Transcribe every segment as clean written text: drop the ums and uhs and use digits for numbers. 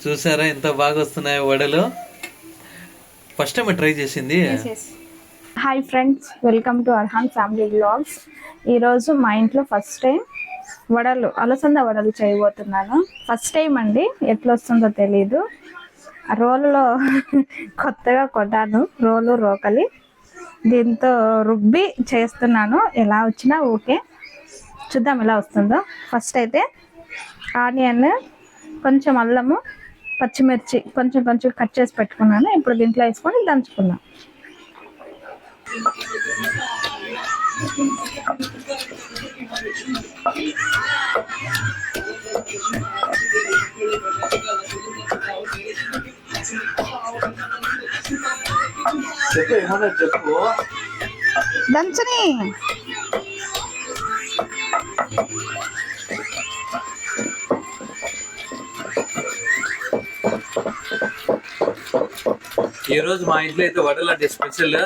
చూసారా ఎంత బాగా వస్తున్నాయో వడలు. ఫస్ట్ టైం ట్రై చేసింది. Hi friends, welcome to Arhan family vlogs. ఈరోజు మా ఇంట్లో ఫస్ట్ టైం వడలు, అలసంద వడలు చేయబోతున్నాను. ఫస్ట్ టైం అండి, ఎట్లా వస్తుందో తెలీదు. రోలులో కొత్తగా కొట్టాను, రోకలి. దీంతో రుబ్బి చేస్తున్నాను. ఎలా వచ్చినా ఓకే, చూద్దాం ఎలా వస్తుందో. ఫస్ట్ అయితే ఆనియన్, కొంచెం అల్లము, పచ్చిమిర్చి కొంచెం కట్ చేసి పెట్టుకున్నాను. ఇప్పుడు దీంట్లో వేసుకొని దంచుకున్నాను. చెప్పు దంచని ఈ రోజు మా ఇంట్లో అయితే వడలు అంటే స్పెషల్.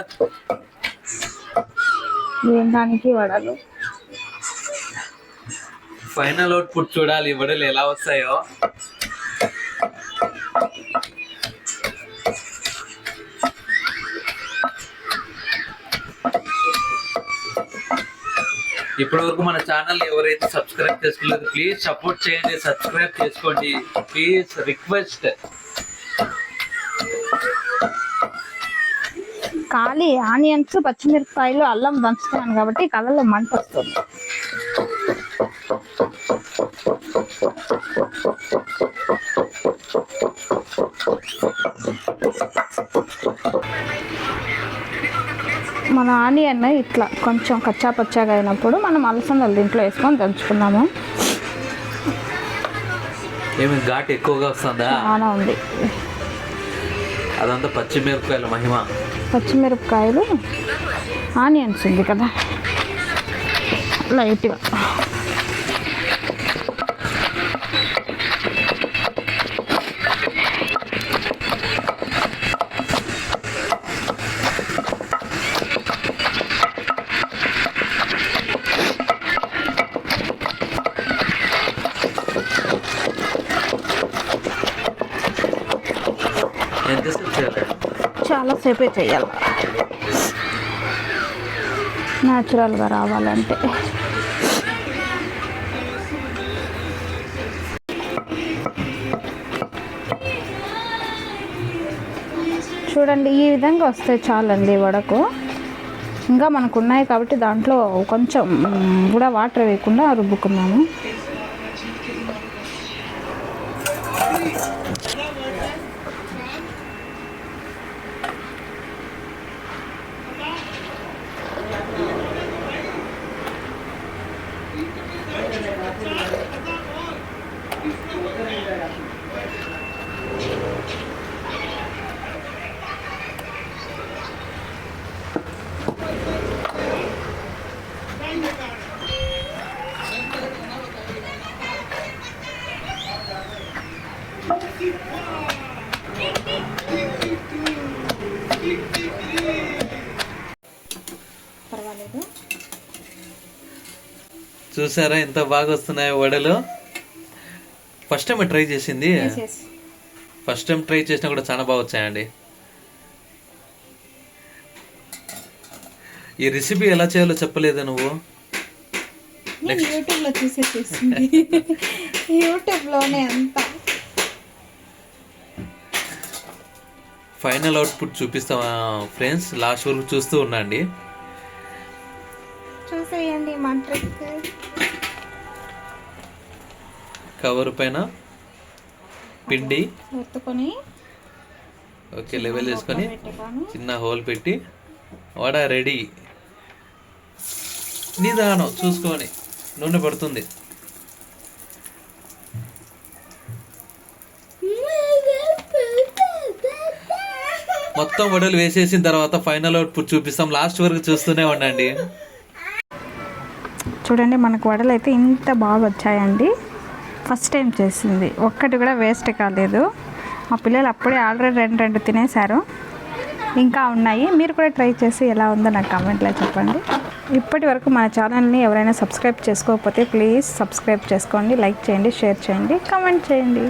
దానికి వడలు ఫైనల్ అవుట్పుట్ చూడాలి, వడలు ఎలా వస్తాయో. ఇప్పటి వరకు మన ఛానల్ ఎవరైతే సబ్స్క్రైబ్ చేసుకోలేదు ప్లీజ్ సపోర్ట్ చేయండి, సబ్స్క్రైబ్ చేసుకోండి ప్లీజ్, రిక్వెస్ట్. ఖాళీ ఆనియన్స్, పచ్చిమిరపకాయలు, అల్లం దంచుతున్నాను కాబట్టి కళ్ళలో మంట వస్తుంది. మన ఆనియన్ ఇట్లా కొంచెం కచ్చా పచ్చాగా అయినప్పుడు మనం అలసందలు దీంట్లో వేసుకొని దంచుకున్నాము. ఏమి ఘాట్ ఎక్కువగా వస్తుందా? చాలా ఉంది. అదంతా పచ్చిమిరపకాయల మహిమ. పచ్చిమిరపకాయలు, ఆనియన్స్ ఉంది కదా లైట్గా. చాలాసేపే చేయాలి న్యాచురల్గా రావాలంటే. చూడండి, ఈ విధంగా వస్తే చాలండి వడకు. ఇంకా మనకు ఉన్నాయి కాబట్టి దాంట్లో కొంచెం కూడా వాటర్ వేయకుండా రుబ్బుకున్నాము. పర్వాలేదు. చూసారా ఎంత బాగా వస్తున్నాయో వడలు. ఫస్ట్ టైం ట్రై చేసింది. ఫస్ట్ టైం ట్రై చేసినా కూడా చాలా బాగా వచ్చాయండి. ఈ రెసిపీ ఎలా చేయాలో చెప్పలేదా నువ్వు? యూట్యూబ్లో చూసే చేసింది. యూట్యూబ్లోనే అంతా. ఫైనల్ అవుట్పుట్ చూపిస్తాం ఫ్రెండ్స్, లాస్ట్ వరకు చూస్తూ ఉండండి. చూసేయండి మా ట్రిక్. కవర్ పైన పిండి ఎత్తుకొని ఓకే లెవెల్ చేసుకొని చిన్న హోల్ పెట్టి వడ రెడీ. నిదానం చూసుకొని, నూనె పడుతుంది. మొత్తం వడలు వేసేసిన తర్వాత ఫైనల్ అవుట్పుట్ చూపిస్తాం, లాస్ట్ వరకు చూస్తూనే ఉండండి. చూడండి, మనకు వడలు అయితే ఇంత బాగా వచ్చాయండి. ఫస్ట్ టైం చేసింది, ఒక్కటి కూడా వేస్ట్ కాలేదు. మా పిల్లలు అప్పుడే ఆల్రెడీ రెండు తినేశారు. ఇంకా ఉన్నాయి. మీరు కూడా ట్రై చేసి ఎలా ఉందో నాకు కామెంట్లో చెప్పండి. ఇప్పటి వరకు మన ఛానల్ని ఎవరైనా సబ్స్క్రైబ్ చేసుకోకపోతే ప్లీజ్ సబ్స్క్రైబ్ చేసుకోండి, లైక్ చేయండి, షేర్ చేయండి, కామెంట్ చేయండి.